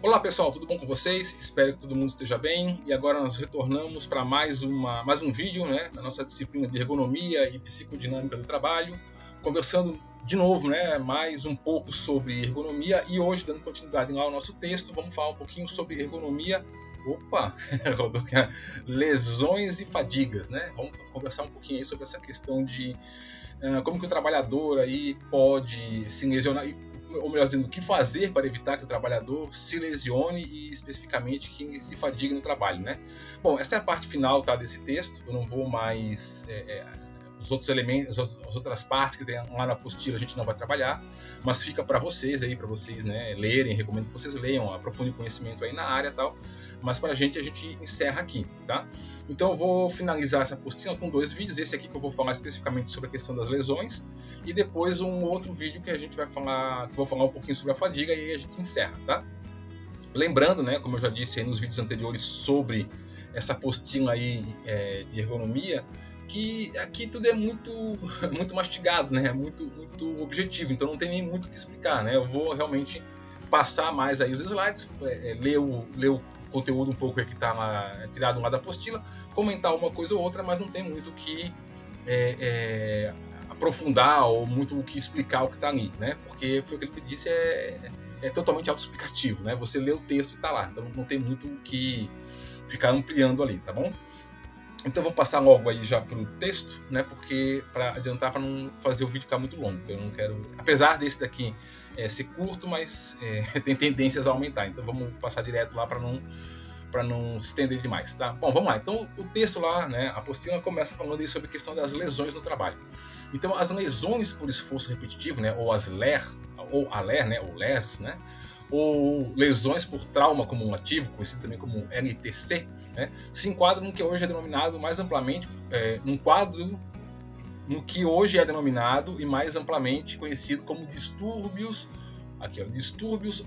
Olá pessoal, tudo bom com vocês? Espero que todo mundo esteja bem. E agora nós retornamos para mais um vídeo, né, na nossa disciplina de ergonomia e psicodinâmica do trabalho, conversando de novo, né, mais um pouco sobre ergonomia. E hoje, dando continuidade ao nosso texto, vamos falar um pouquinho sobre ergonomia. Lesões e fadigas, né? Vamos conversar um pouquinho aí sobre essa questão de como que o trabalhador aí pode se lesionar, ou melhor dizendo, o que fazer para evitar que o trabalhador se lesione e especificamente que se fadigue no trabalho, né? Bom, essa é a parte final, tá, desse texto. Eu não vou mais os outros elementos, as outras partes que tem lá na apostila a gente não vai trabalhar, mas fica para vocês aí, né, lerem. Recomendo que vocês leiam, aprofundem conhecimento aí na área e tal. Mas para a gente encerra aqui, tá? Então eu vou finalizar essa apostila com 2 vídeos. Esse aqui que eu vou falar especificamente sobre a questão das lesões, e depois um outro vídeo que a gente vai falar, que eu vou falar um pouquinho sobre a fadiga, e aí a gente encerra, tá? Lembrando, né, como eu já disse aí nos vídeos anteriores sobre essa apostila aí de ergonomia, que aqui tudo é muito mastigado, né? Muito objetivo, então não tem nem muito o que explicar, né? Eu vou realmente passar mais aí os slides, ler o conteúdo um pouco que está tirado lá da apostila, comentar uma coisa ou outra, mas não tem muito o que aprofundar ou muito o que explicar o que está ali, né? Porque foi aquilo que eu disse, é totalmente autoexplicativo, né? Você lê o texto e está lá, então não tem muito o que ficar ampliando ali, tá bom? Então vou passar logo aí já pro texto, né? Porque para adiantar, para não fazer o vídeo ficar muito longo, eu não quero, apesar desse daqui ser curto, mas tem tendências a aumentar. Então vamos passar direto lá para não se estender demais, tá? Bom, vamos lá. Então o texto lá, né? A apostila começa falando aí sobre a questão das lesões no trabalho. Então as lesões por esforço repetitivo, né? Ou as LER, ou ALER, né? Ou LERs, né? Ou lesões por trauma acumulativo, conhecido também como LTC, né, se enquadram no que hoje é denominado mais amplamente, no que hoje é denominado e mais amplamente conhecido como distúrbios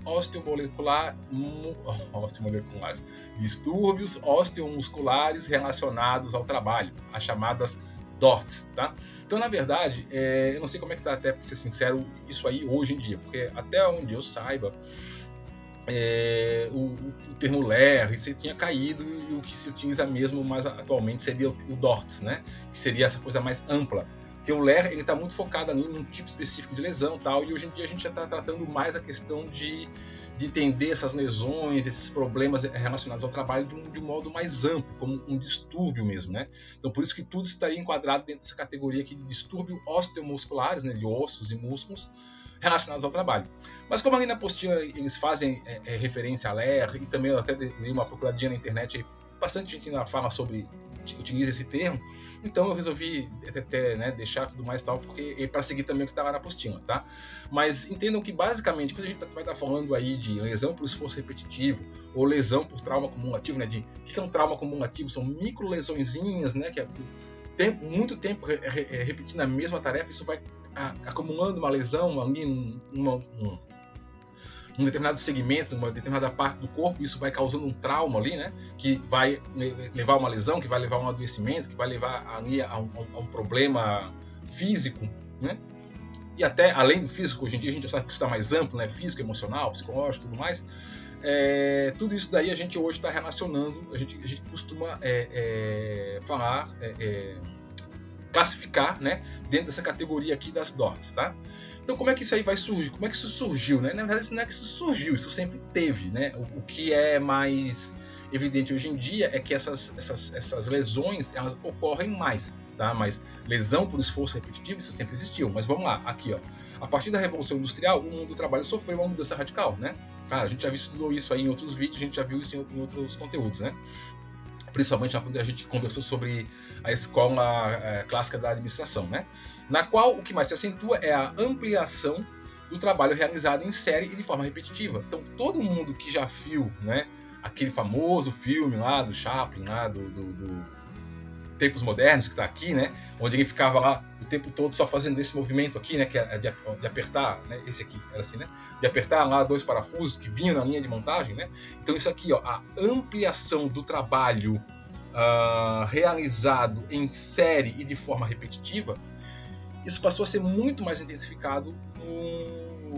osteomusculares relacionados ao trabalho, as chamadas DORTs, tá? Então, na verdade, eu não sei como é que tá, até para ser sincero, isso aí hoje em dia, porque até onde eu saiba, o termo LER, isso tinha caído, e o que se utiliza mesmo mais atualmente seria o DORTS, né? Que seria essa coisa mais ampla. Porque o LER está muito focado ali num tipo específico de lesão, tal, e hoje em dia a gente já está tratando mais a questão de entender essas lesões, esses problemas relacionados ao trabalho de um modo mais amplo, como um distúrbio mesmo, né? Então por isso que tudo estaria enquadrado dentro dessa categoria aqui de distúrbio osteomusculares, né, de ossos e músculos relacionados ao trabalho. Mas como ali na apostila eles fazem referência a LER, e também eu até dei uma procuradinha na internet, bastante gente ainda fala sobre, utiliza esse termo, então eu resolvi até né, deixar tudo mais tal, porque para seguir também o que está lá na apostila, tá? Mas entendam que basicamente, quando a gente vai estar falando aí de lesão por esforço repetitivo, ou lesão por trauma acumulativo, né, o que é um trauma acumulativo? São micro lesõezinhas, né, que muito tempo repetindo a mesma tarefa, isso vai acumulando uma lesão ali num determinado segmento, numa determinada parte do corpo. Isso vai causando um trauma ali, né? Que vai levar a uma lesão, que vai levar a um adoecimento, que vai levar ali a um problema físico, né? E até além do físico, hoje em dia a gente já sabe que isso está mais amplo, né? Físico, emocional, psicológico, tudo mais. Tudo isso daí a gente hoje está relacionando, a gente costuma falar, classificar, né, dentro dessa categoria aqui das DORTs, tá? Então como é que isso aí vai surgir? Como é que isso surgiu, né? Na verdade, não é que isso surgiu, isso sempre teve, né? O que é mais evidente hoje em dia é que essas lesões, elas ocorrem mais, tá? Mas lesão por esforço repetitivo, isso sempre existiu. Mas vamos lá, aqui, ó. A partir da Revolução Industrial, o mundo do trabalho sofreu uma mudança radical, né? Cara, a gente já estudou isso aí em outros vídeos, a gente já viu isso em outros conteúdos, né? Principalmente quando a gente conversou sobre a escola clássica da administração, né? Na qual o que mais se acentua é a ampliação do trabalho realizado em série e de forma repetitiva. Então, todo mundo que já viu, né, aquele famoso filme lá do Chaplin, lá do Tempos Modernos, que está aqui, né, onde ele ficava lá o tempo todo só fazendo esse movimento aqui, né, que é de apertar, né, esse aqui era assim, né, de apertar lá 2 parafusos que vinham na linha de montagem, né. Então isso aqui, ó, a ampliação do trabalho realizado em série e de forma repetitiva, isso passou a ser muito mais intensificado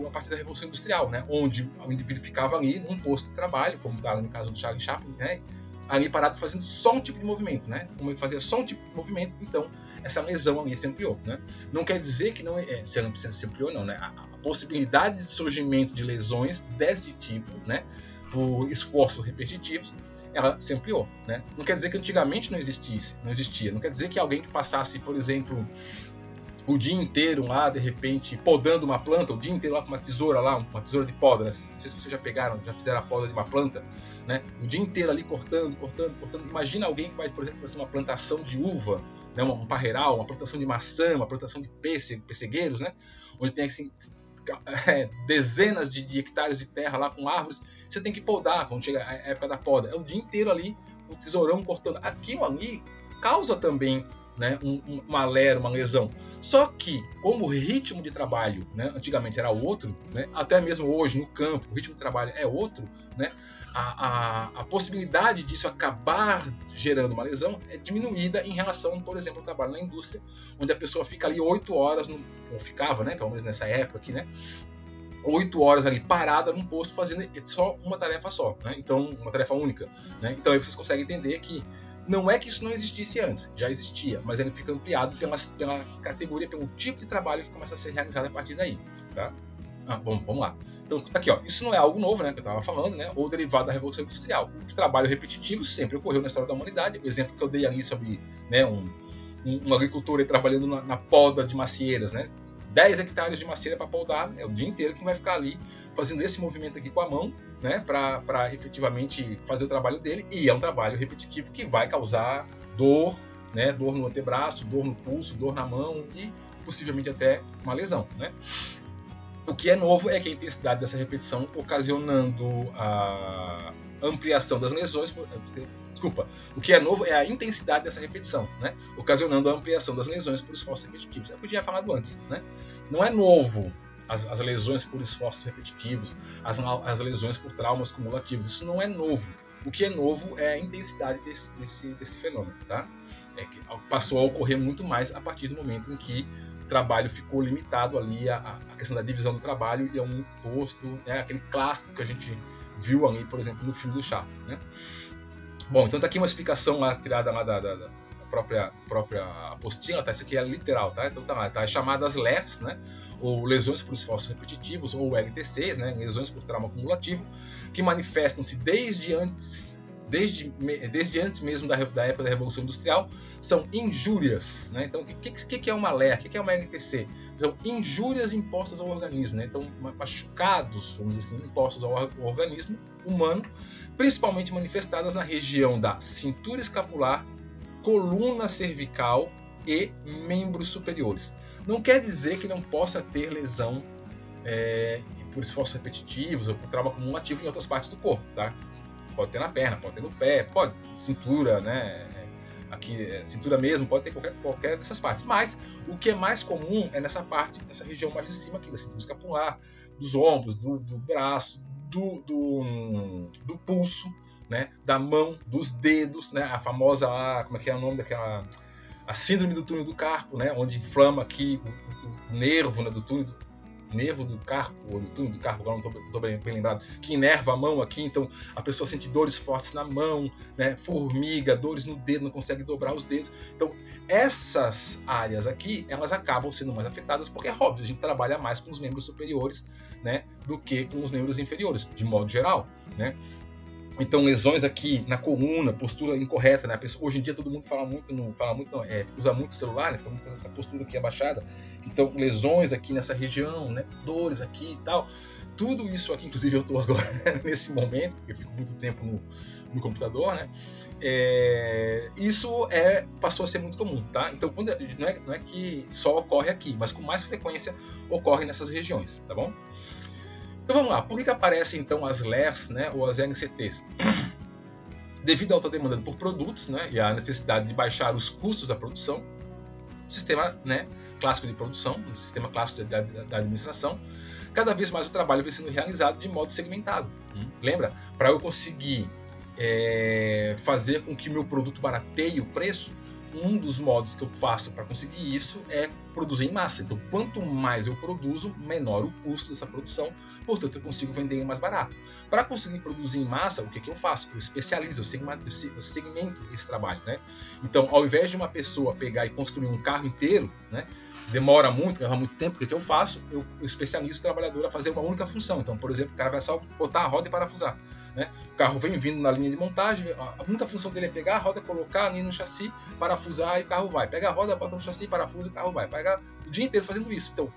a partir da Revolução Industrial, né? Onde o indivíduo ficava ali num posto de trabalho, como está no caso do Charlie Chaplin, né? Ali parado fazendo só um tipo de movimento, né? Como ele fazia só um tipo de movimento, então essa lesão ali se ampliou, né? Não quer dizer que não se ampliou, não, né? A possibilidade de surgimento de lesões desse tipo, né? Por esforços repetitivos, ela se ampliou, né? Não quer dizer que antigamente não existia. Não quer dizer que alguém que passasse, por exemplo, o dia inteiro lá, de repente, podando uma planta, o dia inteiro lá com uma tesoura de poda, né? Não sei se vocês já fizeram a poda de uma planta, né? O dia inteiro ali cortando. Imagina alguém que vai, por exemplo, fazer uma plantação de uva, né? Um parreiral, uma plantação de maçã, uma plantação de pessegueiros, né? Onde tem assim, dezenas de hectares de terra lá com árvores, você tem que podar quando chega a época da poda. É o dia inteiro ali, um tesourão cortando. Aquilo ali causa também, né, uma lesão. Só que, como o ritmo de trabalho, né, antigamente era outro, né, até mesmo hoje no campo, o ritmo de trabalho é outro, né, a possibilidade disso acabar gerando uma lesão é diminuída em relação, por exemplo, ao trabalho na indústria, onde a pessoa fica ali 8 horas, ou ficava, né, pelo menos nessa época aqui, né, 8 horas ali parada num posto fazendo só uma tarefa só, né? Então, uma tarefa única, né? Então aí vocês conseguem entender que não é que isso não existisse antes, já existia, mas ele fica ampliado pela categoria, pelo tipo de trabalho que começa a ser realizado a partir daí, tá? Bom, vamos lá. Então, aqui, ó, isso não é algo novo, né, que eu estava falando, né, ou derivado da Revolução Industrial. O trabalho repetitivo sempre ocorreu na história da humanidade. O exemplo que eu dei ali sobre, né, um agricultor aí trabalhando na poda de macieiras, né, 10 hectares de macieira para podar, é o dia inteiro que vai ficar ali fazendo esse movimento aqui com a mão, né, para efetivamente fazer o trabalho dele, e é um trabalho repetitivo que vai causar dor, né, dor no antebraço, dor no pulso, dor na mão e possivelmente até uma lesão, né. O que é novo é que a intensidade dessa repetição ocasionando a ampliação das lesões. O que é novo é a intensidade dessa repetição, né? Ocasionando a ampliação das lesões por esforços repetitivos. É o que eu tinha falado antes, né? Não é novo as lesões por esforços repetitivos, as lesões por traumas cumulativos. Isso não é novo. O que é novo é a intensidade desse fenômeno, tá? É que passou a ocorrer muito mais a partir do momento em que o trabalho ficou limitado ali a questão da divisão do trabalho e a um posto, né? Aquele clássico que a gente viu ali, por exemplo, no filme do Chaplin, né? Bom, então tá aqui uma explicação lá, tirada lá da própria apostila, tá? Isso aqui é literal, tá? Então tá lá, tá chamadas LERs, né? Ou lesões por esforços repetitivos, ou LTCs, né? Lesões por trauma acumulativo, que manifestam-se desde antes mesmo da época da Revolução Industrial, são injúrias, né? Então, o que é uma LER? O que é uma LTC? São injúrias impostas ao organismo, né? Então, machucados, vamos dizer assim, impostos ao organismo humano, principalmente manifestadas na região da cintura escapular, coluna cervical e membros superiores. Não quer dizer que não possa ter lesão por esforços repetitivos ou por trauma acumulativo em outras partes do corpo, tá? Pode ter na perna, pode ter no pé, pode cintura, né? Aqui, cintura mesmo, pode ter qualquer dessas partes. Mas o que é mais comum é nessa região mais de cima aqui, da cintura escapular, dos ombros, do braço, do pulso, né? Da mão, dos dedos, né? A famosa lá, como é que é o nome daquela... A síndrome do túnel do carpo, né? Onde inflama aqui o nervo, né? Nervo do carpo, ou do túnel do carpo, agora não estou bem lembrado, que inerva a mão aqui, então a pessoa sente dores fortes na mão, né, formiga, dores no dedo, não consegue dobrar os dedos. Então essas áreas aqui, elas acabam sendo mais afetadas, porque é óbvio, a gente trabalha mais com os membros superiores, né, do que com os membros inferiores, de modo geral, né. Então, lesões aqui na coluna, postura incorreta, né? A pessoa, hoje em dia todo mundo usa muito celular, né? Fica muito com essa postura aqui abaixada. Então, lesões aqui nessa região, né? Dores aqui e tal. Tudo isso aqui, inclusive eu estou agora nesse momento, porque eu fico muito tempo no computador, né? Isso passou a ser muito comum, tá? Então, não é que só ocorre aqui, mas com mais frequência ocorre nessas regiões, tá bom? Então vamos lá, por que aparecem então as LERs, né, ou as NCTs? Devido à alta demanda por produtos, né, e à necessidade de baixar os custos da produção, o sistema, né, clássico de produção, o sistema clássico da administração, cada vez mais o trabalho vem sendo realizado de modo segmentado. Lembra? Para eu conseguir fazer com que o meu produto barateie o preço, um dos modos que eu faço para conseguir isso é produzir em massa. Então, quanto mais eu produzo, menor o custo dessa produção, portanto, eu consigo vender mais barato. Para conseguir produzir em massa, o que eu faço? Eu especializo, eu segmento esse trabalho, né? Então, ao invés de uma pessoa pegar e construir um carro inteiro, né? Demora muito, leva muito tempo, o que eu faço? Eu especializo o trabalhador a fazer uma única função. Então, por exemplo, o cara vai só botar a roda e parafusar, né? O carro vem vindo na linha de montagem, a única função dele é pegar a roda, colocar ali no chassi, parafusar e o carro vai. Pega a roda, bota no chassi, parafusa e o carro vai. Pega o dia inteiro fazendo isso. Então,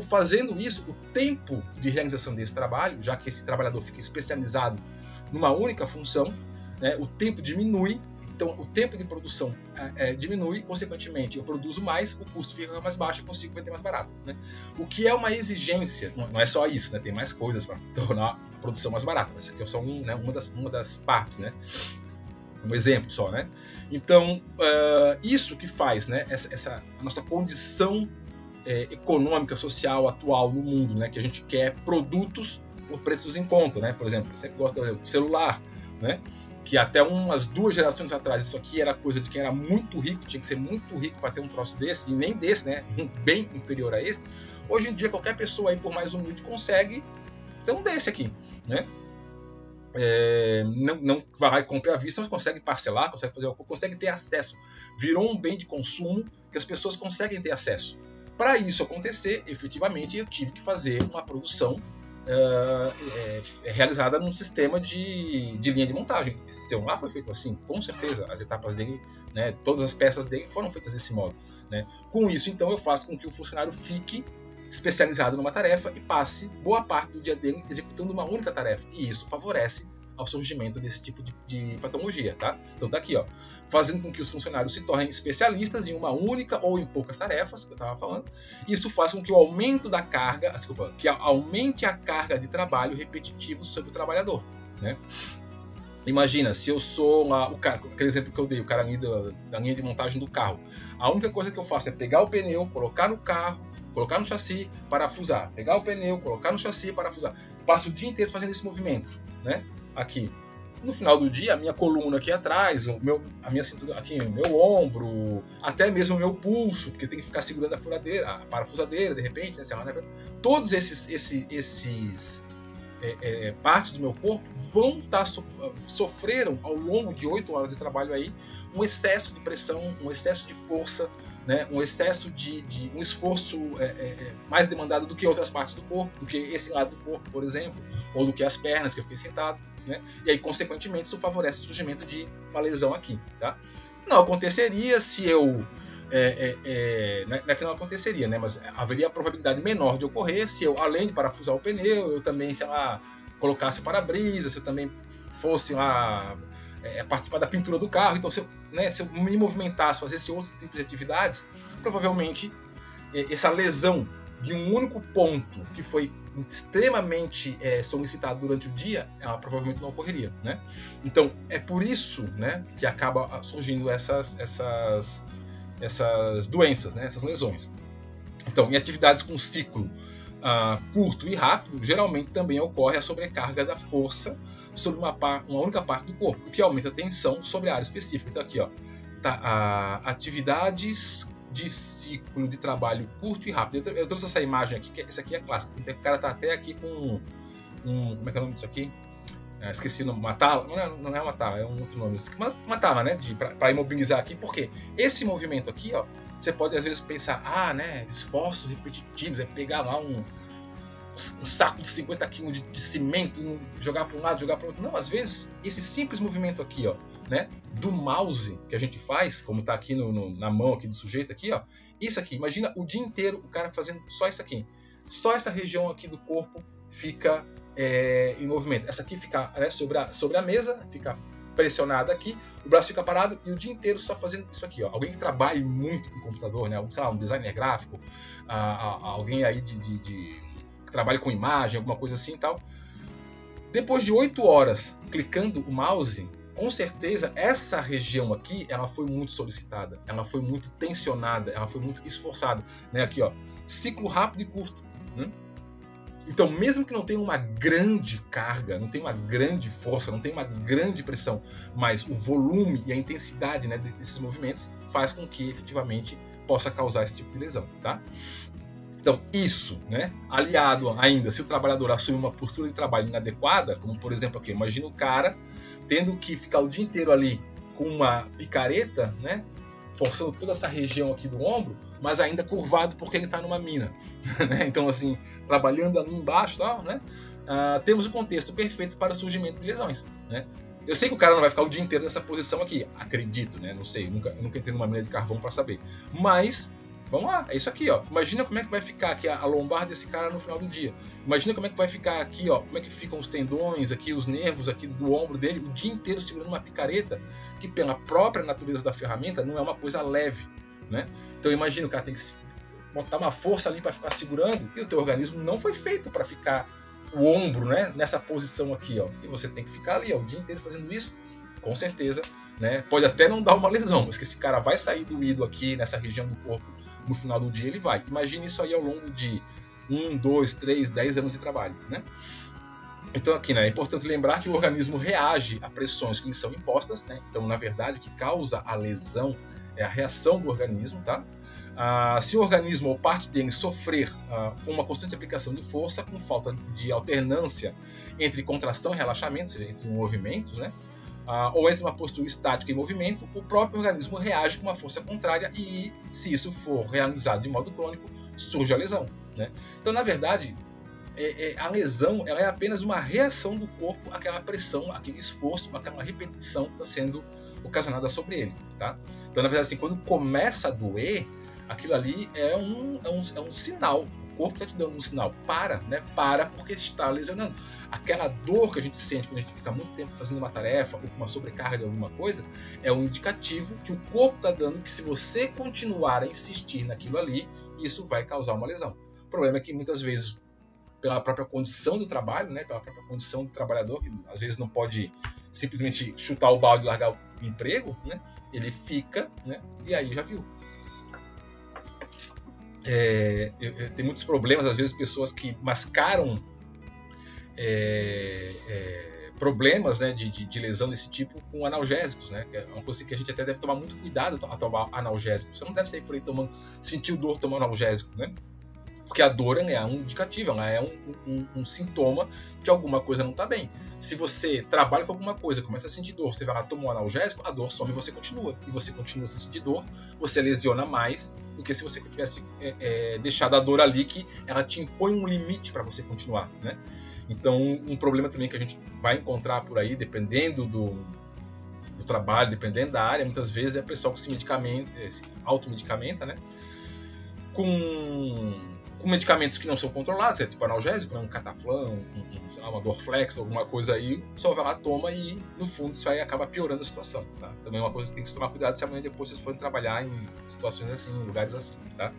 fazendo isso, o tempo de realização desse trabalho, já que esse trabalhador fica especializado numa única função, né, o tempo diminui. Então, o tempo de produção diminui, consequentemente, eu produzo mais, o custo fica mais baixo e consigo vender mais barato, né? O que é uma exigência, não é só isso, né? Tem mais coisas para tornar a produção mais barata. Essa aqui é só uma das partes, né? Um exemplo só, né? Então, isso que faz, né? A nossa condição econômica, social, atual no mundo, né? Que a gente quer produtos por preços em conta, né? Por exemplo, eu sempre gosto do celular, né? Que até umas 2 gerações atrás isso aqui era coisa de quem era muito rico, tinha que ser muito rico para ter um troço desse, e nem desse, né? Bem inferior a esse. Hoje em dia, qualquer pessoa aí, por mais humilde, consegue ter um desse aqui, né? Não vai comprar à vista, mas consegue parcelar, consegue ter acesso. Virou um bem de consumo que as pessoas conseguem ter acesso. Para isso acontecer, efetivamente, eu tive que fazer uma produção realizada num sistema de linha de montagem. Esse celular foi feito assim, com certeza. As etapas dele, né, todas as peças dele foram feitas desse modo, né? Com isso, então, eu faço com que o funcionário fique especializado numa tarefa e passe boa parte do dia dele executando uma única tarefa. E isso favorece ao surgimento desse tipo de patologia, tá? Então tá aqui, ó, fazendo com que os funcionários se tornem especialistas em uma única ou em poucas tarefas, que eu estava falando. Isso faz com que o aumento da carga, que aumente a carga de trabalho repetitivo sobre o trabalhador, né? Imagina, se eu sou o cara, aquele exemplo que eu dei, o cara ali da linha de montagem do carro. A única coisa que eu faço é pegar o pneu, colocar no carro, colocar no chassi, parafusar. Pegar o pneu, colocar no chassi, parafusar. Eu passo o dia inteiro fazendo esse movimento, né? Aqui. No final do dia, a minha coluna aqui atrás, a minha cintura aqui, meu ombro, até mesmo o meu pulso, porque tem que ficar segurando a parafusadeira, de repente, né? Todos esses partes do meu corpo vão sofreram ao longo de 8 horas de trabalho aí um excesso de pressão, um excesso de força, né, um excesso de um esforço mais demandado do que outras partes do corpo, do que esse lado do corpo, por exemplo, ou do que as pernas que eu fiquei sentado, né? E aí, consequentemente, isso favorece o surgimento de uma lesão aqui, tá? Não aconteceria se eu não é que não aconteceria, né? Mas haveria a probabilidade menor de ocorrer se eu, além de parafusar o pneu, eu também, sei lá, colocasse o para-brisa, se eu também fosse lá participar da pintura do carro. Então, se eu me movimentasse, fazesse outros tipos de atividades, provavelmente essa lesão de um único ponto que foi extremamente solicitado durante o dia, ela provavelmente não ocorreria, né? Então, é por isso, né, que acaba surgindo essas doenças, né, essas lesões. Então, em atividades com ciclo curto e rápido, geralmente também ocorre a sobrecarga da força sobre uma única parte do corpo, o que aumenta a tensão sobre a área específica. Então aqui, ó, atividades de ciclo de trabalho curto e rápido. Eu trouxe essa imagem aqui, essa aqui é clássica. O cara tá até aqui com como é que é o nome disso aqui? Esqueci o nome, uma tala, não é uma tala, é um outro nome. Uma tala, né, para imobilizar aqui, porque esse movimento aqui, ó, você pode às vezes pensar, né, esforços repetitivos, é pegar lá um saco de 50 kg de cimento, jogar para um lado, jogar para o outro. Não, às vezes esse simples movimento aqui, ó, né, do mouse que a gente faz, como está aqui na mão aqui do sujeito aqui, ó, isso aqui, imagina o dia inteiro o cara fazendo só isso aqui, só essa região aqui do corpo fica em movimento. Essa aqui fica, né, sobre a mesa, fica pressionada aqui, o braço fica parado e o dia inteiro só fazendo isso aqui, ó. Alguém que trabalhe muito com computador, né, sei lá, um designer gráfico, alguém aí que trabalhe com imagem, alguma coisa assim e tal. Depois de 8 horas clicando o mouse, com certeza essa região aqui, ela foi muito solicitada, ela foi muito tensionada, ela foi muito esforçada, né? Aqui, ó, ciclo rápido e curto, né? Então, mesmo que não tenha uma grande carga, não tenha uma grande força, não tenha uma grande pressão, mas o volume e a intensidade, né, desses movimentos faz com que efetivamente possa causar esse tipo de lesão, tá? Então, isso, né, aliado ainda, se o trabalhador assume uma postura de trabalho inadequada, como por exemplo aqui, imagina o cara tendo que ficar o dia inteiro ali com uma picareta, né, forçando toda essa região aqui do ombro, mas ainda curvado porque ele está numa mina. Então, assim, trabalhando ali embaixo, tal, né, temos o contexto perfeito para o surgimento de lesões, né? Eu sei que o cara não vai ficar o dia inteiro nessa posição aqui, acredito, né? Não sei, eu nunca entrei numa mina de carvão para saber. Mas, vamos lá, é isso aqui, ó. Imagina como é que vai ficar aqui a lombar desse cara no final do dia. Imagina como é que vai ficar aqui, ó, como é que ficam os tendões aqui, os nervos aqui do ombro dele, o dia inteiro segurando uma picareta, que pela própria natureza da ferramenta não é uma coisa leve, né? Então imagina, o cara tem que botar uma força ali para ficar segurando, e o teu organismo não foi feito para ficar o ombro, né, nessa posição aqui, ó. E você tem que ficar ali, ó, o dia inteiro fazendo isso, com certeza, né? Pode até não dar uma lesão, mas que esse cara vai sair doído aqui nessa região do corpo no final do dia, ele vai. Imagine isso aí ao longo de 1, 2, 3, 10 anos de trabalho, né? Então aqui, né, é importante lembrar que o organismo reage a pressões que lhe são impostas, né? Então, na verdade, o que causa a lesão é a reação do organismo, tá? Se o organismo ou parte dele sofrer uma constante aplicação de força, com falta de alternância entre contração e relaxamento, ou seja, entre movimentos, né? Ou entre uma postura estática e movimento, o próprio organismo reage com uma força contrária e, se isso for realizado de modo crônico, surge a lesão, né? Então, na verdade, a lesão ela é apenas uma reação do corpo àquela pressão, aquele esforço, àquela repetição que está sendo ocasionada sobre ele, tá? Então, na verdade, assim, quando começa a doer, aquilo ali é um sinal. O corpo está te dando um sinal. Para, né? Para porque está lesionando. Aquela dor que a gente sente quando a gente fica muito tempo fazendo uma tarefa ou com uma sobrecarga de alguma coisa é um indicativo que o corpo está dando que se você continuar a insistir naquilo ali, isso vai causar uma lesão. O problema é que muitas vezes, pela própria condição do trabalho, né? Pela própria condição do trabalhador, que às vezes não pode simplesmente chutar o balde e largar o emprego, né? Ele fica, né? E aí já viu. Tem muitos problemas, às vezes, pessoas que mascaram problemas, né, de lesão desse tipo com analgésicos, né? Que é uma coisa que a gente até deve tomar muito cuidado a tomar analgésico. Você não deve sair por aí sentir dor tomando analgésico, né? Porque a dor é um indicativo, ela é um sintoma de alguma coisa não está bem. Se você trabalha com alguma coisa, começa a sentir dor, você vai lá tomar um analgésico, a dor some e você continua. E você continua sem sentir dor, você lesiona mais do que se você tivesse deixado a dor ali, que ela te impõe um limite para você continuar, né? Então, um problema também que a gente vai encontrar por aí, dependendo do trabalho, dependendo da área, muitas vezes é o pessoal que se automedicamenta, né? Com medicamentos que não são controlados, tipo analgésico, né? Um cataflã, uma Dorflex, alguma coisa aí, só vai lá, toma e, no fundo, isso aí acaba piorando a situação, tá? Também é uma coisa que tem que se tomar cuidado se amanhã depois vocês forem trabalhar em situações assim, em lugares assim, tá?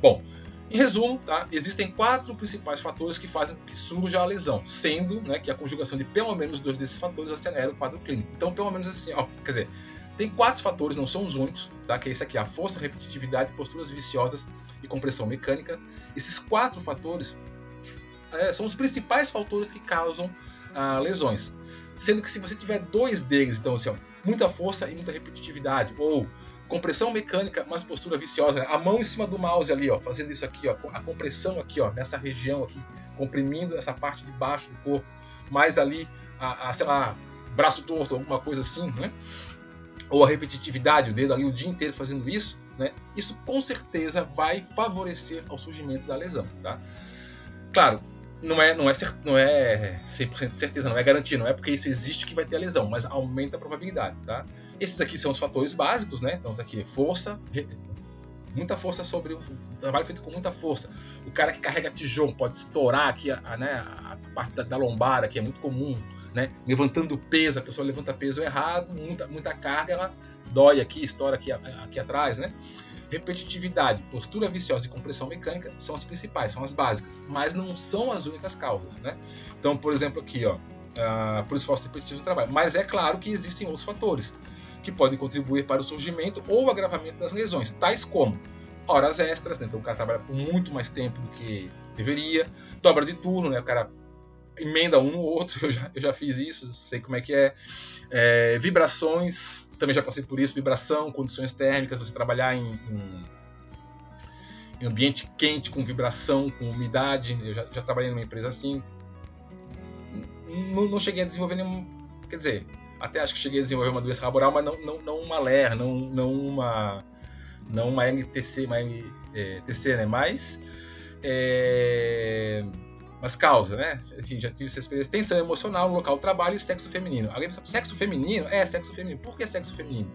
Bom, em resumo, tá? Existem 4 principais fatores que fazem com que surja a lesão, sendo, né, que a conjugação de pelo menos 2 desses fatores acelera o quadro clínico. Então, pelo menos assim, ó, quer dizer, tem 4 fatores, não são os únicos, tá? Que é esse aqui, a força, repetitividade, posturas viciosas e compressão mecânica. Esses 4 fatores são os principais fatores que causam lesões. Sendo que se você tiver 2 deles, então assim, ó, muita força e muita repetitividade, ou compressão mecânica, mas postura viciosa, né? A mão em cima do mouse ali, ó, fazendo isso aqui, ó, a compressão aqui, ó, nessa região aqui, comprimindo essa parte de baixo do corpo, mais ali, sei lá, braço torto, alguma coisa assim, né? Ou a repetitividade, o dedo ali o dia inteiro fazendo isso, né? Isso com certeza vai favorecer ao surgimento da lesão, tá? Claro, não é 100% de certeza, não é garantia, não é porque isso existe que vai ter a lesão, mas aumenta a probabilidade, tá? Esses aqui são os fatores básicos, né? Então tá aqui, força, muita força sobre um trabalho feito com muita força. O cara que carrega tijolo pode estourar aqui a parte da lombar, que é muito comum, né? Levantando peso, a pessoa levanta peso errado, muita carga, ela dói aqui, estoura aqui atrás, né? Repetitividade, postura viciosa e compressão mecânica são as principais, são as básicas, mas não são as únicas causas, né? Então, por exemplo, aqui, ó, por esforço repetitivo do trabalho. Mas é claro que existem outros fatores que podem contribuir para o surgimento ou agravamento das lesões, tais como horas extras, né? Então o cara trabalha por muito mais tempo do que deveria, dobra de turno, né? O cara emenda um no outro, eu já fiz isso, sei como é que é. Vibrações, também já passei por isso, vibração, condições térmicas, você trabalhar em ambiente quente, com vibração, com umidade, eu já trabalhei numa empresa assim, não cheguei a desenvolver nenhum, quer dizer, até acho que cheguei a desenvolver uma doença laboral, mas não uma LER, não uma NTC, TC, né? Mas causa, né? Enfim, já tive essa experiência. Tensão emocional no local de trabalho e sexo feminino. Alguém pensa, sexo feminino? Sexo feminino. Por que sexo feminino?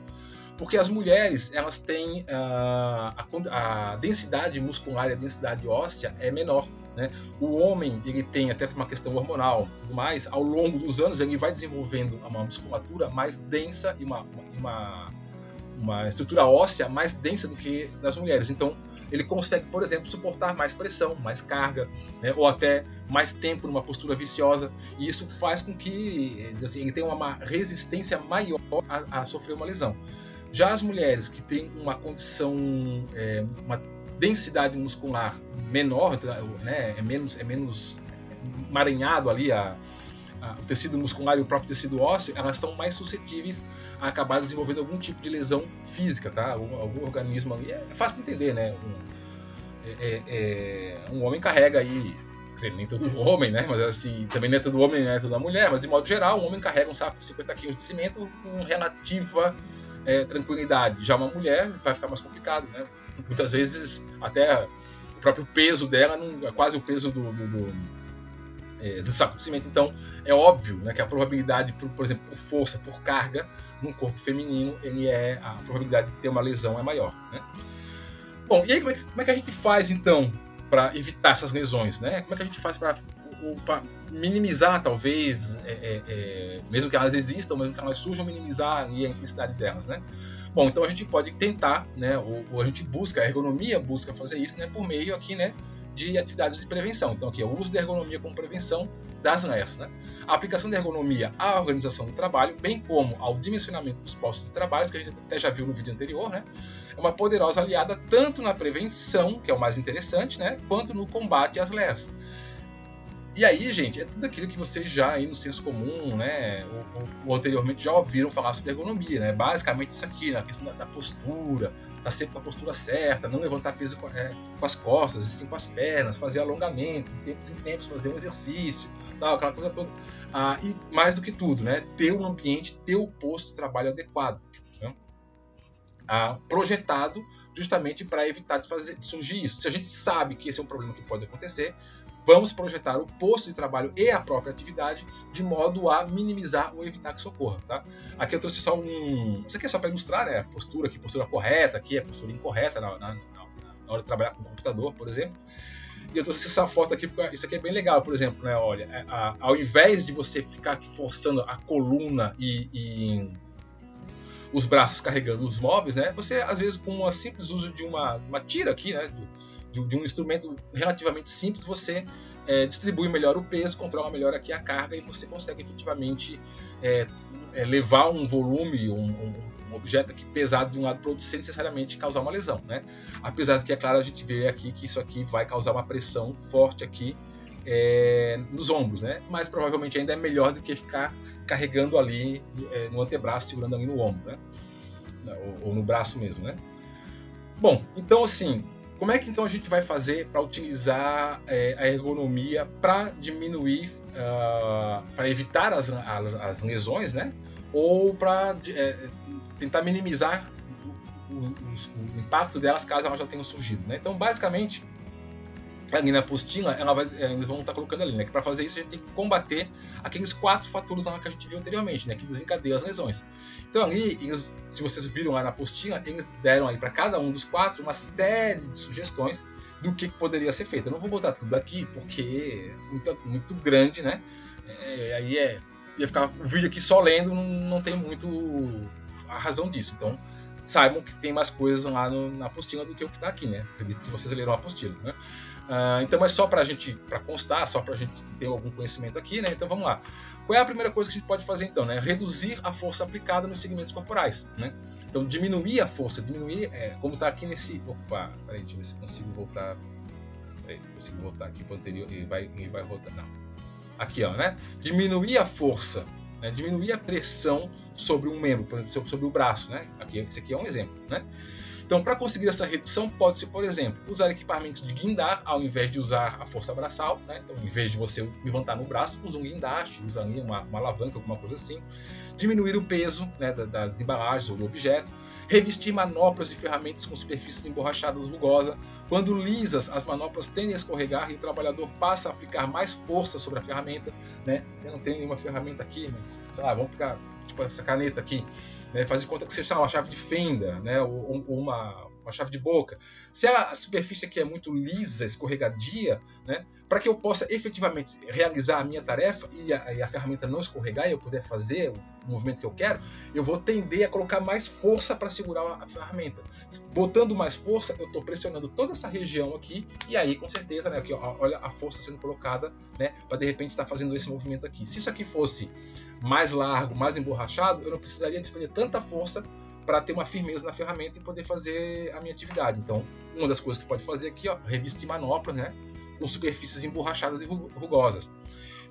Porque as mulheres, elas têm a densidade muscular e a densidade óssea é menor, né? O homem, ele tem, até por uma questão hormonal e tudo mais, ao longo dos anos ele vai desenvolvendo uma musculatura mais densa e uma estrutura óssea mais densa do que das mulheres. Então, ele consegue, por exemplo, suportar mais pressão, mais carga, né? Ou até mais tempo numa postura viciosa. E isso faz com que assim, ele tenha uma resistência maior a sofrer uma lesão. Já as mulheres que têm uma condição, uma densidade muscular menor, né? é menos emaranhado ali o tecido muscular e o próprio tecido ósseo, elas são mais suscetíveis a acabar desenvolvendo algum tipo de lesão física, tá? Algum organismo ali. É fácil de entender, né? Um homem carrega aí, quer dizer, nem todo homem, né? Mas assim, também não é todo homem, não é toda mulher, mas de modo geral, um homem carrega um saco de 50 kg de cimento com relativa tranquilidade. Já uma mulher vai ficar mais complicado, né? Muitas vezes até o próprio peso dela é quase o peso do saco de cimento. Então é óbvio, né, que a probabilidade, por exemplo, por força, por carga num corpo feminino, a probabilidade de ter uma lesão é maior, né? Bom, e aí como é que a gente faz então para evitar essas lesões, né? Como é que a gente faz para minimizar, talvez, mesmo que elas existam, mesmo que elas surjam, minimizar a intensidade delas, né? Bom, então a gente pode tentar, né, ou a gente busca, a ergonomia busca fazer isso, né, por meio aqui, né, de atividades de prevenção. Então aqui é o uso da ergonomia como prevenção das LERs, né? A aplicação da ergonomia à organização do trabalho, bem como ao dimensionamento dos postos de trabalho, que a gente até já viu no vídeo anterior, né? É uma poderosa aliada tanto na prevenção, que é o mais interessante, né, quanto no combate às LERs. E aí, gente, é tudo aquilo que vocês já aí no senso comum, né, ou anteriormente já ouviram falar sobre ergonomia, né? Basicamente isso aqui, né? A questão da postura, tá sempre com a postura certa, não levantar peso com as costas, assim, com as pernas, fazer alongamento, de tempos em tempos fazer um exercício, tal, aquela coisa toda. E mais do que tudo, né, ter um ambiente, ter o posto de trabalho adequado, né? Projetado justamente para evitar de surgir isso. Se a gente sabe que esse é um problema que pode acontecer, vamos projetar o posto de trabalho e a própria atividade de modo a minimizar ou evitar que isso ocorra, tá? Aqui eu trouxe só isso aqui é só para ilustrar, né? A postura aqui, postura correta, aqui é a postura incorreta na hora de trabalhar com o computador, por exemplo. E eu trouxe essa foto aqui, porque isso aqui é bem legal, por exemplo, né? Olha, ao invés de você ficar aqui forçando a coluna e os braços carregando os móveis, né? Você, às vezes, com um simples uso de uma tira aqui, né? De um instrumento relativamente simples, você distribui melhor o peso, controla melhor aqui a carga e você consegue efetivamente levar um volume, um objeto aqui pesado de um lado para o outro sem necessariamente causar uma lesão, né? Apesar de que, é claro, a gente vê aqui que isso aqui vai causar uma pressão forte aqui nos ombros, né? Mas provavelmente ainda é melhor do que ficar carregando ali no antebraço, segurando ali no ombro, né? Ou no braço mesmo, né? Bom, então assim, como é que então a gente vai fazer para utilizar a ergonomia para diminuir, para evitar as lesões, né? Ou para tentar minimizar o impacto delas caso elas já tenham surgido, né? Então, basicamente, ali na apostila, eles vão estar colocando ali, né? Que para fazer isso a gente tem que combater aqueles 4 fatores lá que a gente viu anteriormente, né? Que desencadeiam as lesões. Então ali, se vocês viram lá na apostila, eles deram aí para cada um dos 4 uma série de sugestões do que poderia ser feito. Eu não vou botar tudo aqui porque é muito grande, né? Aí ia ficar o vídeo aqui só lendo, não tem muito a razão disso. Então, saibam que tem mais coisas lá na apostila do que o que está aqui, né? Acredito que vocês leram a apostila, né? Então é só para constar, só para a gente ter algum conhecimento aqui, né? Então vamos lá. Qual é a primeira coisa que a gente pode fazer então, né? Reduzir a força aplicada nos segmentos corporais, né? Então diminuir a força, como está aqui nesse... Opa, peraí, deixa eu ver se eu consigo voltar. Peraí, consigo voltar aqui para o anterior, ele vai rodar, não. Aqui, ó, né? Diminuir a força, né? Diminuir a pressão sobre um membro, por exemplo, sobre o braço, né? Esse aqui é um exemplo, né? Então, para conseguir essa redução, pode-se, por exemplo, usar equipamentos de guindar ao invés de usar a força braçal, né? Então, em vez de você levantar no braço, usa um guindaste, usa ali uma alavanca, alguma coisa assim. Diminuir o peso, né, das embalagens ou do objeto. Revestir manoplas de ferramentas com superfícies emborrachadas rugosas. Quando lisas, as manoplas tendem a escorregar e o trabalhador passa a aplicar mais força sobre a ferramenta, né? Eu não tenho nenhuma ferramenta aqui, mas, sei lá, vamos pegar tipo essa caneta aqui. Né, faz de conta que seja uma chave de fenda, né, ou uma chave de boca. Se a superfície aqui é muito lisa, escorregadia, né, para que eu possa efetivamente realizar a minha tarefa e a ferramenta não escorregar e eu puder fazer o movimento que eu quero, eu vou tender a colocar mais força para segurar a ferramenta. Botando mais força, eu estou pressionando toda essa região aqui e aí, com certeza, né, aqui, ó, olha a força sendo colocada, né, para de repente estar fazendo esse movimento aqui. Se isso aqui fosse mais largo, mais emborrachado, eu não precisaria despender tanta força para ter uma firmeza na ferramenta e poder fazer a minha atividade. Então, uma das coisas que pode fazer aqui, ó, revestir manoplas, né, com superfícies emborrachadas e rugosas.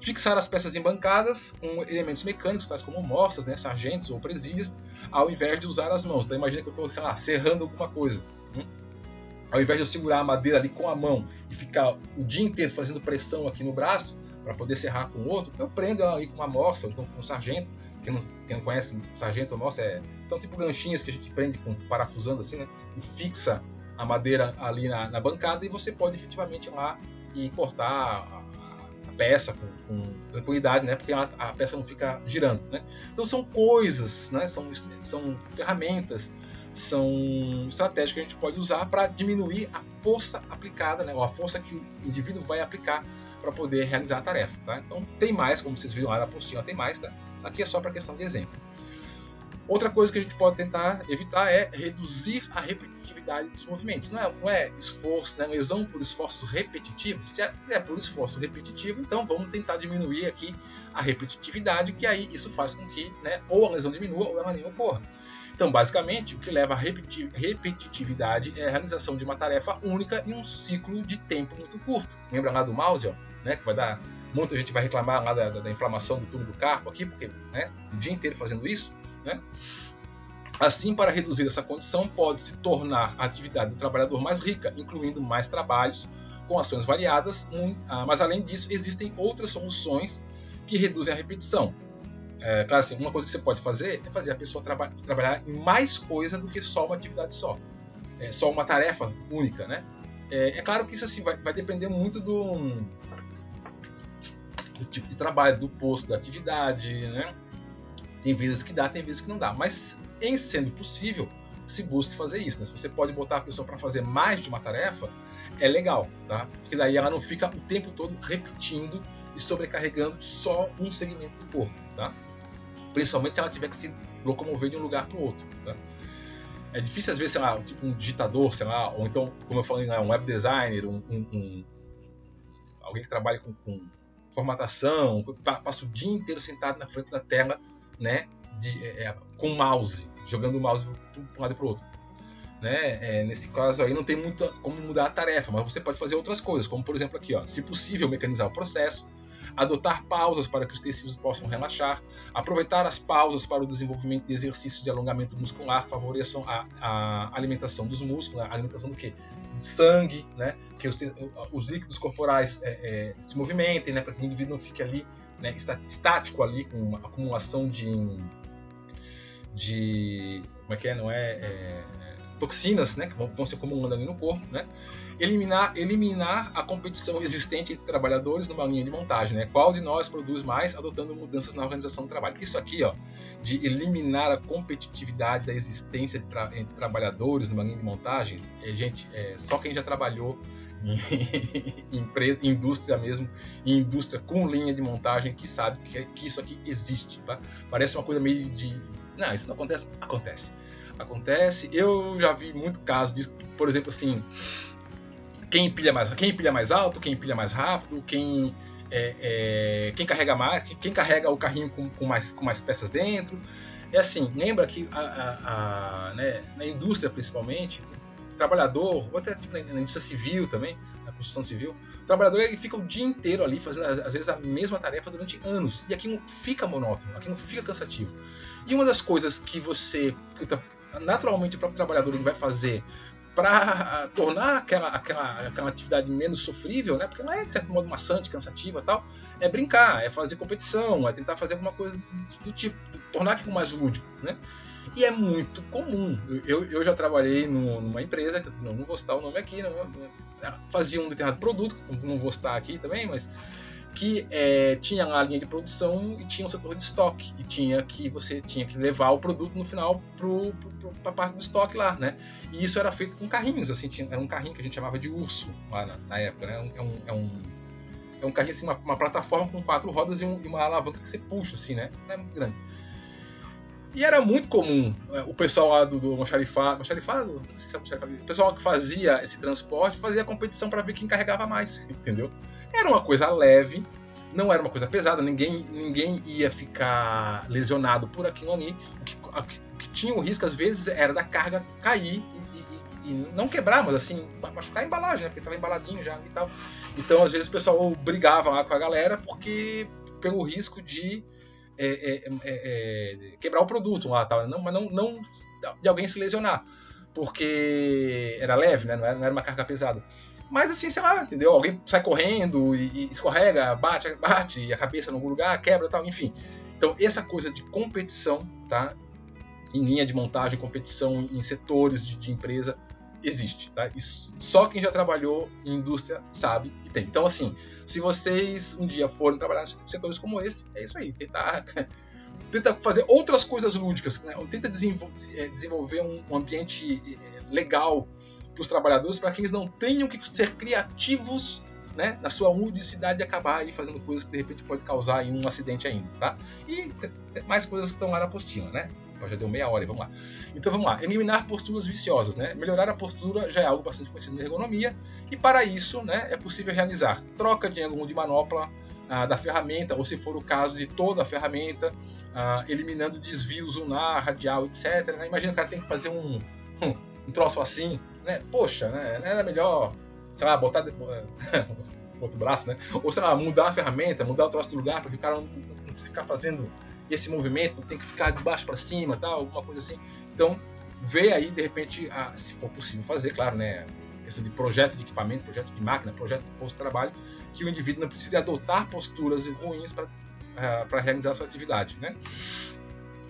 Fixar as peças embancadas com elementos mecânicos, tais como moças, né, sargentos ou presilhas, ao invés de usar as mãos. Então, imagina que eu estou, sei lá, serrando alguma coisa. Ao invés de eu segurar a madeira ali com a mão e ficar o dia inteiro fazendo pressão aqui no braço, para poder serrar com o outro, eu prendo ela aí com uma morsa, ou então com um sargento. Quem não conhece sargento ou morsa, são tipo ganchinhos que a gente prende com parafusando assim, né? E fixa a madeira ali na bancada e você pode efetivamente ir lá e cortar a peça com tranquilidade, né? Porque a peça não fica girando, né? Então são coisas, né? São ferramentas, são estratégias que a gente pode usar para diminuir a força aplicada, né? Ou a força que o indivíduo vai aplicar para poder realizar a tarefa, tá? Então tem mais, como vocês viram lá na apostila, tem mais, tá? Aqui é só para questão de exemplo. Outra coisa que a gente pode tentar evitar é reduzir a repetitividade dos movimentos. Não é esforço, né? Lesão por esforços repetitivos. Se é por esforço repetitivo, então vamos tentar diminuir aqui a repetitividade, que aí isso faz com que, né, ou a lesão diminua ou ela nem ocorra. Então, basicamente, o que leva à repetitividade é a realização de uma tarefa única em um ciclo de tempo muito curto. Lembra lá do mouse, ó, né, que vai dar... Muita gente vai reclamar lá da inflamação do túnel do carpo aqui, porque, né, o dia inteiro fazendo isso, né? Assim, para reduzir essa condição, pode-se tornar a atividade do trabalhador mais rica, incluindo mais trabalhos com ações variadas, mas além disso, existem outras soluções que reduzem a repetição. Claro, assim, uma coisa que você pode fazer é fazer a pessoa trabalhar em mais coisa do que só uma atividade só. Só uma tarefa única, né? É claro que isso assim, vai depender muito do tipo de trabalho, do posto, da atividade, né? Tem vezes que dá, tem vezes que não dá. Mas, em sendo possível, se busque fazer isso, né? Se você pode botar a pessoa para fazer mais de uma tarefa, é legal, tá? Porque daí ela não fica o tempo todo repetindo e sobrecarregando só um segmento do corpo, tá? Principalmente se ela tiver que se locomover de um lugar para o outro, tá? É difícil, às vezes, sei lá, tipo um digitador, sei lá, ou então, como eu falei, um web designer, alguém que trabalha com formatação, passa o dia inteiro sentado na frente da tela, né, com o mouse, jogando o mouse para um lado e para o outro. Né? Nesse caso aí não tem muito como mudar a tarefa, mas você pode fazer outras coisas, como por exemplo aqui, ó, se possível, mecanizar o processo, adotar pausas para que os tecidos possam relaxar, aproveitar as pausas para o desenvolvimento de exercícios de alongamento muscular que favoreçam a alimentação dos músculos, a alimentação do quê? Do sangue, né? Que os líquidos corporais se movimentem, né? Para que o indivíduo não fique ali, né, estático ali, com uma acumulação de como é que toxinas, né, que vão se acumulando ali no corpo, né? Eliminar a competição existente entre trabalhadores numa linha de montagem, né? Qual de nós produz mais adotando mudanças na organização do trabalho? Isso aqui, ó, de eliminar a competitividade da existência entre trabalhadores numa linha de montagem, gente, só quem já trabalhou em empresa, indústria mesmo, em indústria com linha de montagem, que sabe que isso aqui existe, tá? Parece uma coisa meio de... Não, isso não acontece. Acontece. Eu já vi muito caso disso, por exemplo, assim, quem empilha mais alto, quem empilha mais rápido, quem carrega mais, quem carrega o carrinho com mais peças dentro. É assim, lembra que né, na indústria principalmente, o trabalhador, ou até tipo, na indústria civil também, na construção civil, o trabalhador ele fica o dia inteiro ali fazendo às vezes a mesma tarefa durante anos, e aquilo fica monótono, aquilo fica cansativo. E uma das coisas que naturalmente o próprio trabalhador ele vai fazer para tornar aquela atividade menos sofrível, né? Porque não é de certo modo maçante, cansativa e tal, é brincar, é fazer competição, é tentar fazer alguma coisa do tipo, tornar aquilo mais lúdico, né? E é muito comum. Eu já trabalhei numa empresa, que não vou citar o nome aqui, fazia um determinado produto, não vou citar aqui também, mas que tinha lá a linha de produção e tinha um setor de estoque, e você tinha que levar o produto no final para a parte do estoque lá, né? E isso era feito com carrinhos, assim, era um carrinho que a gente chamava de urso lá na época, né? É um carrinho assim, uma plataforma com 4 rodas e uma alavanca que você puxa, assim, né? Não é muito grande. E era muito comum o pessoal lá do almoxarifado, não sei se é almoxarifado, o pessoal que fazia esse transporte fazia a competição para ver quem carregava mais, entendeu? Era uma coisa leve, não era uma coisa pesada, ninguém ia ficar lesionado por aquilo ali. O que tinha o risco, às vezes, era da carga cair e não quebrar, mas assim, machucar a embalagem, né? Porque estava embaladinho já e tal. Então, às vezes, o pessoal brigava lá com a galera pelo risco de quebrar o produto lá, tal, mas não de alguém se lesionar, porque era leve, né? Não era uma carga pesada. Mas assim, sei lá, entendeu? Alguém sai correndo e escorrega, bate a cabeça em algum lugar, quebra e tal, enfim. Então, essa coisa de competição, tá? Em linha de montagem, competição em setores de empresa, existe, tá? E só quem já trabalhou em indústria sabe e tem. Então, assim, se vocês um dia forem trabalhar em setores como esse, é isso aí. Tenta fazer outras coisas lúdicas, né? Tenta desenvolver um ambiente legal para os trabalhadores, para que eles não tenham que ser criativos, né, na sua ludicidade e acabar aí fazendo coisas que de repente pode causar aí um acidente ainda, tá? E mais coisas que estão lá na apostila, né? Já deu meia hora, vamos lá. Então vamos lá, eliminar posturas viciosas, né? Melhorar a postura já é algo bastante conhecido na ergonomia, e para isso, né, é possível realizar troca de ângulo de manopla da ferramenta, ou se for o caso de toda a ferramenta, eliminando desvios lunar, radial, etc. Né? Imagina que o cara tem que fazer um troço assim, né? Poxa, né? Era melhor, sei lá, botar outro braço, né? Ou sei lá, mudar a ferramenta, mudar o troço do lugar, para que o cara não ficar fazendo esse movimento, tem que ficar de baixo para cima, tal, alguma coisa assim. Então, vê aí, de repente, se for possível fazer, claro, né? Questão de projeto de equipamento, projeto de máquina, projeto de posto de trabalho, que o indivíduo não precise adotar posturas ruins para realizar a sua atividade, né?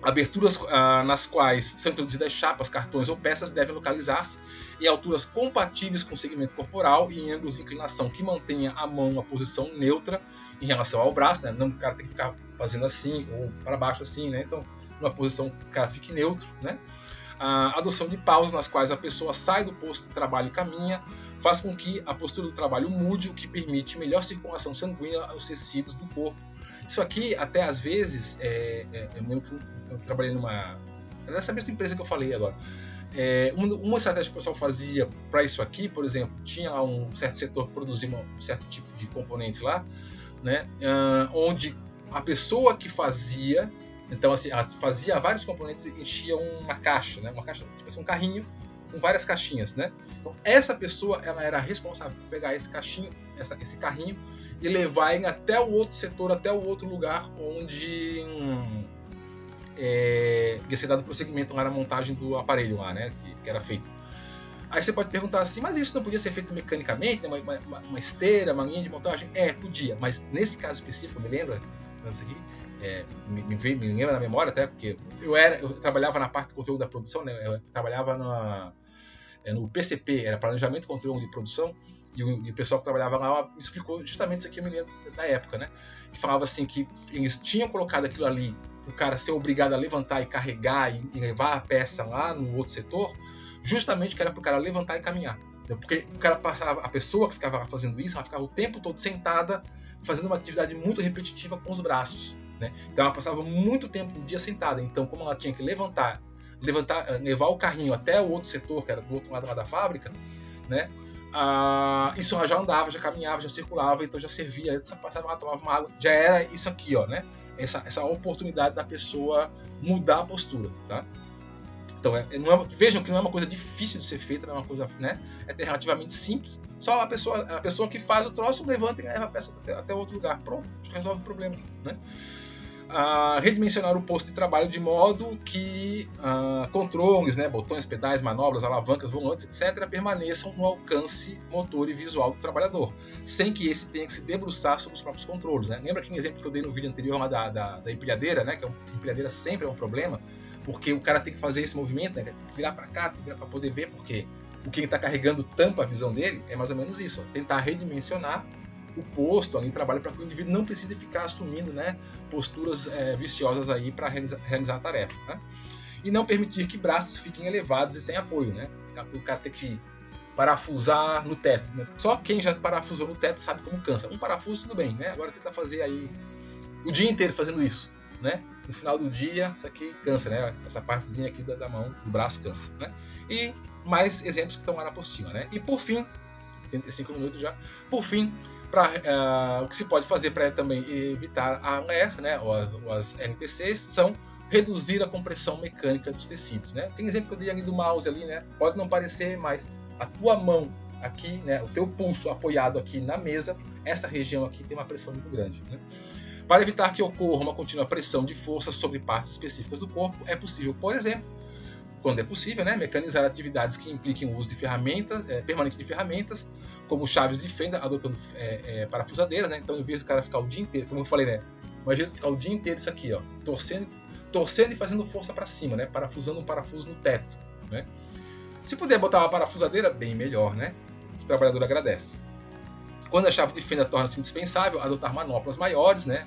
Aberturas nas quais são introduzidas chapas, cartões ou peças devem localizar-se em alturas compatíveis com o segmento corporal e em ângulos de inclinação que mantenha a mão uma posição neutra em relação ao braço, né? Não, o cara tem que ficar fazendo assim ou para baixo assim, né? Então, numa posição que o cara fique neutro, né? A adoção de pausas nas quais a pessoa sai do posto de trabalho e caminha faz com que a postura do trabalho mude, o que permite melhor circulação sanguínea aos tecidos do corpo. Isso aqui, até às vezes, eu lembro que eu trabalhei nessa mesma empresa que eu falei agora. Uma estratégia que o pessoal fazia para isso aqui, por exemplo, tinha lá um certo setor que produzia um certo tipo de componentes lá, né, onde a pessoa que fazia, então assim, ela fazia vários componentes e enchia uma caixa, né, uma caixa, tipo assim, um carrinho com várias caixinhas, né? Então essa pessoa, ela era responsável por pegar esse carrinho e levar ele até o outro setor, até o outro lugar onde ia ser dado prosseguimento lá na montagem do aparelho lá, né, que era feito. Aí você pode perguntar assim, mas isso não podia ser feito mecanicamente, né? Uma esteira, uma linha de montagem? Podia, mas nesse caso específico, me lembra, isso aqui, me lembra na memória até, porque eu trabalhava na parte de controle da produção, né? Eu trabalhava no PCP, era Planejamento e Controle de Produção, e o pessoal que trabalhava lá me explicou justamente isso aqui, eu me lembro da época, né? Que falava assim que eles tinham colocado aquilo ali para o cara ser obrigado a levantar e carregar e levar a peça lá no outro setor, justamente que era para o cara levantar e caminhar. Porque o cara passava, a pessoa que ficava fazendo isso, ela ficava o tempo todo sentada, fazendo uma atividade muito repetitiva com os braços, né? Então ela passava muito tempo no dia sentada. Então, como ela tinha que levar o carrinho até o outro setor, que era do outro lado da fábrica, né? Isso já andava, já caminhava, já circulava, então já servia, passava lá, tomava uma água, já era isso aqui, ó, né? Essa oportunidade da pessoa mudar a postura, tá? Então, vejam que não é uma coisa difícil de ser feita, não é uma coisa, né? É relativamente simples. Só a pessoa que faz o troço levanta e leva a peça até outro lugar. Pronto, resolve o problema, né? Redimensionar o posto de trabalho de modo que controles, né, botões, pedais, manobras, alavancas, volantes, etc., permaneçam no alcance motor e visual do trabalhador, sem que esse tenha que se debruçar sobre os próprios controles, né? Lembra aquele exemplo que eu dei no vídeo anterior lá da empilhadeira, né? Que a empilhadeira sempre é um problema, porque o cara tem que fazer esse movimento, né? Tem que virar para cá, tem que virar para poder ver, porque o que ele está carregando tampa a visão dele. É mais ou menos isso, ó, tentar redimensionar o posto ali em trabalho para que o indivíduo não precise ficar assumindo, né, posturas viciosas aí para realizar a tarefa, né? E não permitir que braços fiquem elevados e sem apoio, né? O cara tem que parafusar no teto, né? Só quem já parafusou no teto sabe como cansa. Um parafuso tudo bem, né? Agora tenta fazer aí o dia inteiro fazendo isso, né? No final do dia, isso aqui cansa, né? Essa partezinha aqui da mão, do braço cansa, né? E mais exemplos que estão lá na apostila, né? E por fim, 35 minutos já, por fim, o que se pode fazer para também evitar a LER, né, ou as NPCs, são reduzir a compressão mecânica dos tecidos, né? Tem exemplo que eu dei ali do mouse ali, né? Pode não parecer, mas a tua mão aqui, né, o teu pulso apoiado aqui na mesa, essa região aqui tem uma pressão muito grande, né? Para evitar que ocorra uma contínua pressão de força sobre partes específicas do corpo, é possível, por exemplo, quando é possível, né, mecanizar atividades que impliquem o uso de ferramentas, permanente de ferramentas, como chaves de fenda, adotando parafusadeiras, né? Então, em vez do cara ficar o dia inteiro, como eu falei, né, imagina ficar o dia inteiro isso aqui, ó, torcendo e fazendo força para cima, né, parafusando um parafuso no teto, né? Se puder botar uma parafusadeira, bem melhor, né? O trabalhador agradece. Quando a chave de fenda torna-se indispensável, adotar manoplas maiores, né?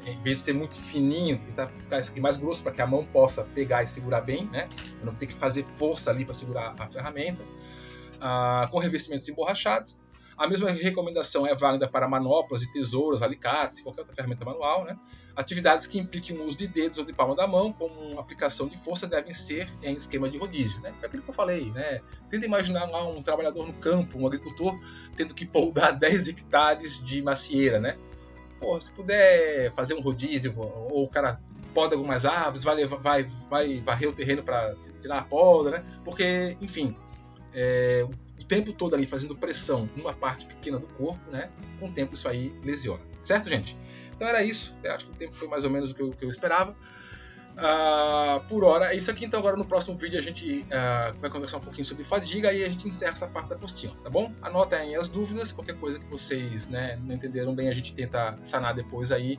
Em vez de ser muito fininho, tentar ficar isso aqui mais grosso para que a mão possa pegar e segurar bem, né? Não ter que fazer força ali para segurar a ferramenta. Com revestimentos emborrachados. A mesma recomendação é válida para manoplas e tesouras, alicates, qualquer outra ferramenta manual, né? Atividades que impliquem o uso de dedos ou de palma da mão, como aplicação de força, devem ser em esquema de rodízio, né? É aquilo que eu falei, né? Tenta imaginar lá um trabalhador no campo, um agricultor, tendo que poldar 10 hectares de macieira, né? Pô, se puder fazer um rodízio, ou o cara poda algumas árvores, vai varrer o terreno para tirar a poda, né? Porque, enfim, o tempo todo ali fazendo pressão numa parte pequena do corpo, né? Com o tempo isso aí lesiona. Certo, gente? Então era isso. Eu acho que o tempo foi mais ou menos o que eu esperava. Por hora é isso aqui. Então agora no próximo vídeo a gente vai conversar um pouquinho sobre fadiga e a gente encerra essa parte da apostila, tá bom? Anotem aí as dúvidas, qualquer coisa que vocês, né, não entenderam bem, a gente tenta sanar depois aí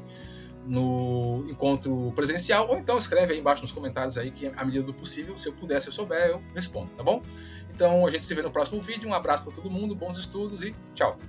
no encontro presencial, ou então escreve aí embaixo nos comentários aí que, à medida do possível, se eu puder, se eu souber, eu respondo, tá bom? Então a gente se vê no próximo vídeo. Um abraço para todo mundo, bons estudos e tchau!